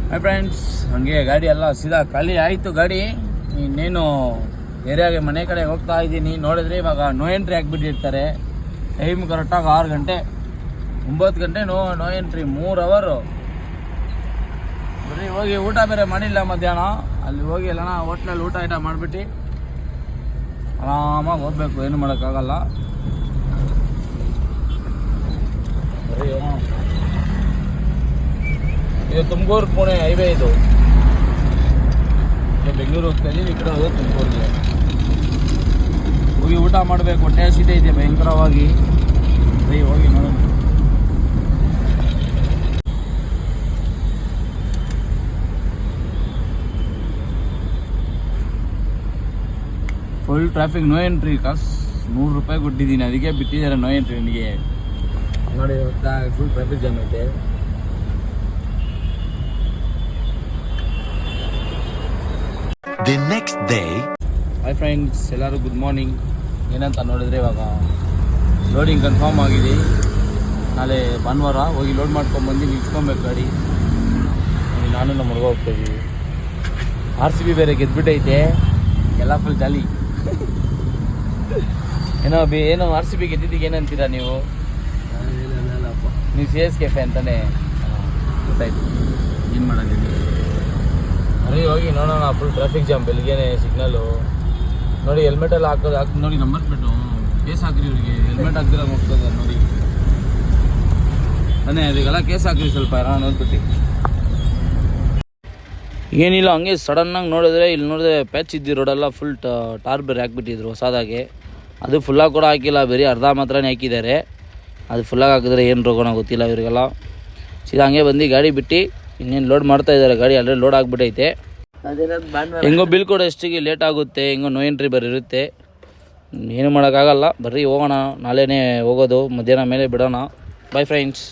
My friends, ನನಗೆ ಗಾಡಿ ಎಲ್ಲ ಸೀದಾ ಖಾಲಿ ಆಯಿತು. ಗಾಡಿ ಇನ್ನೇನು ಏರಿಯಾಗೆ ಮನೆ ಕಡೆ ಹೋಗ್ತಾ ಇದ್ದೀನಿ. ನೋಡಿದ್ರೆ ಇವಾಗ ನೋ ಎಂಟ್ರಿ ಆಗಿಬಿಟ್ಟಿರ್ತಾರೆ. ಟೈಮ್ ಕರೆಕ್ಟಾಗಿ 6 ಗಂಟೆ 9 ಗಂಟೆ ನೋ ಎಂಟ್ರಿ 3 ಅವರು. ಬರೀ ಹೋಗಿ ಊಟ ಬೇರೆ ಮಾಡಿಲ್ಲ ಮಧ್ಯಾಹ್ನ. ಅಲ್ಲಿ ಹೋಗಿ ಎಲ್ಲನ ಹೋಟ್ಲಲ್ಲಿ ಊಟ ಮಾಡಿಬಿಟ್ಟು ಆರಾಮಾಗಿ ಹೋಗ್ಬೇಕು. ಏನು ಮಾಡೋಕ್ಕಾಗಲ್ಲ. ಬರೀ ಇದು ತುಮಕೂರು ಪುಣೆ ಹೈವೇ. ಇದು ಬೆಂಗಳೂರು ಹೋಗ್ತಾ ಇದ್ದೀನಿ. ಈ ಕಡೆ ಹೋಗೋದು ತುಮಕೂರಿಗೆ. ಹೋಗಿ ಊಟ ಮಾಡಬೇಕು. ಹೊಟ್ಟೆ ಹಸಿದೆ ಇದೆ ಭಯಂಕರವಾಗಿ. ಬರೀ ಹೋಗಿ ನೋಡೋಣ. Full traffic. ನೋ ಎಂಟ್ರಿ ಕಾಸು 100 ರೂಪಾಯಿ ಕೊಟ್ಟಿದ್ದೀನಿ. ಅದಕ್ಕೆ ಬಿಟ್ಟಿದ್ದಾರೆ ನೋ ಎಂಟ್ರಿ. ನನಗೆ ನೋಡಿ ಫುಲ್ ಟ್ರಾಫಿಕ್ ಜಾಮ್ ಐತೆ. The next day. Hi friends, ಎಲ್ಲರೂ ಗುಡ್ ಮಾರ್ನಿಂಗ್. ಏನಂತ ನೋಡಿದರೆ ಇವಾಗ ಲೋಡಿಂಗ್ ಕನ್ಫರ್ಮ್ ಆಗಿದೆ. ನಾಳೆ ಭಾನುವಾರ ಹೋಗಿ ಲೋಡ್ ಮಾಡ್ಕೊಂಡ್ಬಂದು ನಿಲ್ಸ್ಕೊಬೇಕು ಗಾಡಿ. ನಾನು ನಮ್ಮ ಹುಡುಗ ಹೋಗ್ತಾಯಿದ್ದೀವಿ. RCB ಬೇರೆ ಗೆದ್ಬಿಟ್ಟೈತೆ. ಎಲ್ಲ ಫುಲ್ ಜಾಲಿ. ಏನೋ RCB ಗೆದ್ದಿದ್ದೀಗೆ ಏನಂತೀರಾ ನೀವು? ನೀವು CSK ಫ್ಯಾನ್ ತಾನೇ? ಗೊತ್ತಾಯ್ತು. ಏನು ಮಾಡೋದಿಲ್ಲ. ಅರೆ ಹೋಗಿ ನೋಡೋಣ. Full traffic jam. ಬೆಳಿಗ್ಗೆನೆ ಸಿಗ್ನಲ್ಲು ನೋಡಿ. ಹೆಲ್ಮೆಟ್ ಎಲ್ಲ ಹಾಕಿ ನೋಡಿ. ನಂಬರ್ ಪ್ಲೇಟು ಕೇಸ್ ಹಾಕ್ರಿ ಇವರಿಗೆ. ಹೆಲ್ಮೆಟ್ ಹಾಕ್ದಿರ ಹೋಗ್ತದೆ ನೋಡಿ. ನಾನೇ ಅದಕ್ಕೆಲ್ಲ ಕೇಸ್ ಹಾಕ್ರಿ ಸ್ವಲ್ಪ ನೋಡ್ಬಿಟ್ಟು. ಏನಿಲ್ಲ, ಹಂಗೆ ಸಡನ್ನಾಗಿ ನೋಡಿದ್ರೆ ಇಲ್ಲಿ ನೋಡಿದ್ರೆ ಪ್ಯಾಚ್ ಇದ್ದು ರೋಡೆಲ್ಲ ಫುಲ್ ಟಾರ್ ಬೇರೆ ಹಾಕ್ಬಿಟ್ಟಿದ್ರು ಹೊಸದಾಗೆ. ಅದು ಫುಲ್ಲಾಗಿ ಕೂಡ ಹಾಕಿಲ್ಲ, ಬರೀ ಅರ್ಧ ಮಾತ್ರನೇ ಹಾಕಿದ್ದಾರೆ. ಅದು ಫುಲ್ಲಾಗಿ ಹಾಕಿದ್ರೆ ಏನು ರೋಗನ ಗೊತ್ತಿಲ್ಲ ಇವರಿಗೆಲ್ಲ. ಸೀದಾ ಹಂಗೆ ಬಂದು ಗಾಡಿ ಬಿಟ್ಟು ಇನ್ನೇನು ಲೋಡ್ ಮಾಡ್ತಾ ಇದ್ದಾರೆ. ಗಾಡಿ ಆಲ್ರೆಡಿ ಲೋಡ್ ಆಗಿಬಿಟ್ಟೈತೆ. ಹೆಂಗೋ ಬಿಲ್ ಕೊಡೋ ಎಷ್ಟಿಗೆ ಲೇಟ್ ಆಗುತ್ತೆ. ಹೆಂಗೋ ನೋ ಎಂಟ್ರಿ ಬರೀ ಇರುತ್ತೆ. ಏನು ಮಾಡೋಕ್ಕಾಗಲ್ಲ. ಬರ್ರಿ ಹೋಗೋಣ. ನಾಳೆನೇ ಹೋಗೋದು. ಮಧ್ಯಾಹ್ನ ಮೇಲೆ ಬಿಡೋಣ. By friends.